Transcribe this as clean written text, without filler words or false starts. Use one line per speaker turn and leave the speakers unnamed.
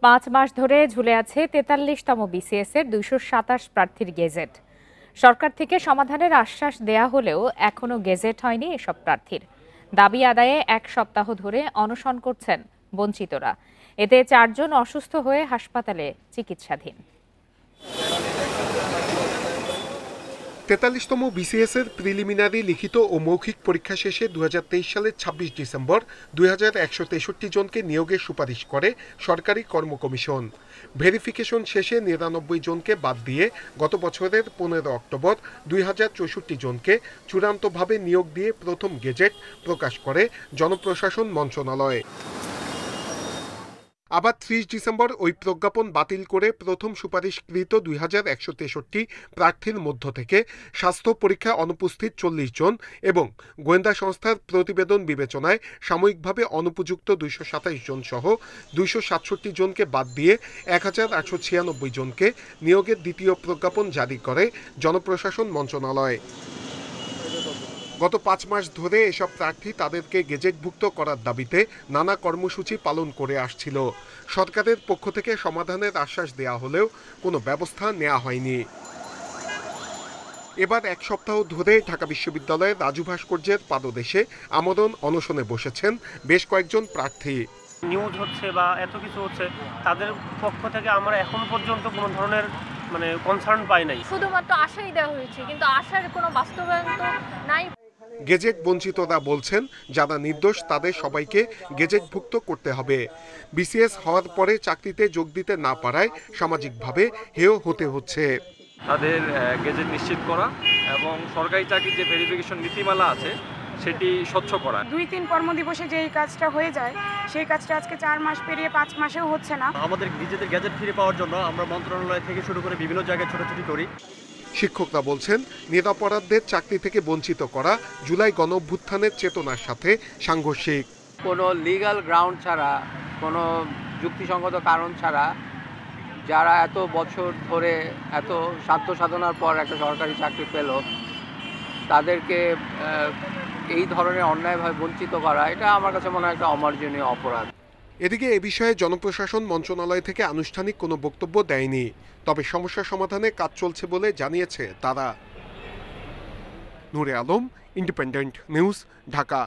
5 মাস ধরে ঝুলে আছে 43তম বিসিএস এর 227 প্রার্থীর গেজেট। সরকার থেকে সমাধানের আশ্বাস দেয়া হলেও এখনো গেজেট হয়নি এসব প্রার্থীর। দাবি আদায়ে 1 সপ্তাহ ধরে অনশন করছেন বঞ্চিতরা। এতে 4 জন অসুস্থ হয়ে হাসপাতালে চিকিৎসাধীন।
43তম বিসিএস এর প্রিলিমিনারি লিখিত ও মৌখিক পরীক্ষা শেষে 2023 সালের 26 ডিসেম্বর 2163 জনকে নিয়োগের সুপারিশ করে সরকারি কর্ম কমিশন। ভেরিফিকেশন শেষে 99 জনকে বাদ দিয়ে গত বছরের 15 অক্টোবর 2064 জনকে চূড়ান্তভাবে নিয়োগ দিয়ে প্রথম গেজেট প্রকাশ করে জনপ্রশাসন মন্ত্রণালয়। আবার 30 ডিসেম্বর ওই প্রজ্ঞাপন বাতিল করে প্রথম সুপারিশকৃত 2163 প্রার্থীর মধ্য থেকে স্বাস্থ্য পরীক্ষায় অনুপস্থিত 40 জন এবং গোয়েন্দা সংস্থার প্রতিবেদন বিবেচনায় সাময়িকভাবে অনুপযুক্ত 227 জন সহ 267 জনকে বাদ দিয়ে 1896 জনকে নিয়োগের দ্বিতীয় প্রজ্ঞাপন জারি করে জনপ্রশাসন মন্ত্রণালয়। গত 5 মাস ধরে এসব প্রার্থী তাদেরকে গেজেটভুক্ত করার দাবিতে নানা কর্মসূচি পালন করে আসছিল। সরকারের পক্ষ থেকে সমাধানের আশ্বাস দেয়া হলেও কোনো ব্যবস্থা নেওয়া হয়নি। এবার 1 সপ্তাহ ধরে ঢাকা বিশ্ববিদ্যালয়ের রাজু ভাস্কর্যের পাদদেশে আমরণ অনশনে বসেছেন বেশ কয়েকজন প্রার্থী।
নিউজ হচ্ছে বা এত কিছু হচ্ছে, তাদের পক্ষ থেকে আমরা এখন পর্যন্ত কোনো ধরনের কনসার্ন পাই নাই।
শুধুমাত্র আশাই দেওয়া হয়েছে, কিন্তু আশার কোনো বাস্তবায়ন তো নাই।
গেজেট বঞ্চিতরা বলছেন, যারা নির্দোষ তাদের সবাইকে গেজেটভুক্ত করতে হবে। বিসিএস হওয়ার পরে চাকরিতে যোগ দিতে না পারায় সামাজিকভাবে হেয় হতে হচ্ছে।
তাদের গেজেট নিশ্চিত করা এবং সরকারি চাকরির যে ভেরিফিকেশন নীতিমালা আছে সেটি স্বচ্ছ করা।
2-3 কর্মদিবসে যে কাজটা হয়ে যায় সেই কাজটা আজকে 4 মাস পেরিয়ে 5 মাসেও হচ্ছে না।
আমাদের নিজেদের গ্যাজেট ফিরে পাওয়ার জন্য আমরা মন্ত্রণালয় থেকে শুরু করে বিভিন্ন জায়গায় ছোটাছুটি করি।
শিক্ষকরা বলছেন, নিরপরাধদের চাকরি থেকে বঞ্চিত করা জুলাই গণঅভ্যুত্থানের চেতনার সাথে সাংঘর্ষিক।
কোনো লিগ্যাল গ্রাউন্ড ছাড়া, কোনো যুক্তিসঙ্গত কারণ ছাড়া যারা এত বছর ধরে এত সাধ্য সাধনার পর একটা সরকারি চাকরি পেল, তাদেরকে এই ধরনের অন্যায়ভাবে বঞ্চিত করা, এটা আমার কাছে মনে হয় একটা অমার্জনীয় অপরাধ।
এদিকে এ বিষয়ে জনপ্রশাসন মন্ত্রণালয় থেকে আনুষ্ঠানিক কোনো বক্তব্য দেয়নি, তবে সমস্যা সমাধানে কাজ চলছে বলে জানিয়েছে তারা। নূরে আলম, ইন্ডিপেন্ডেন্ট নিউজ, ঢাকা।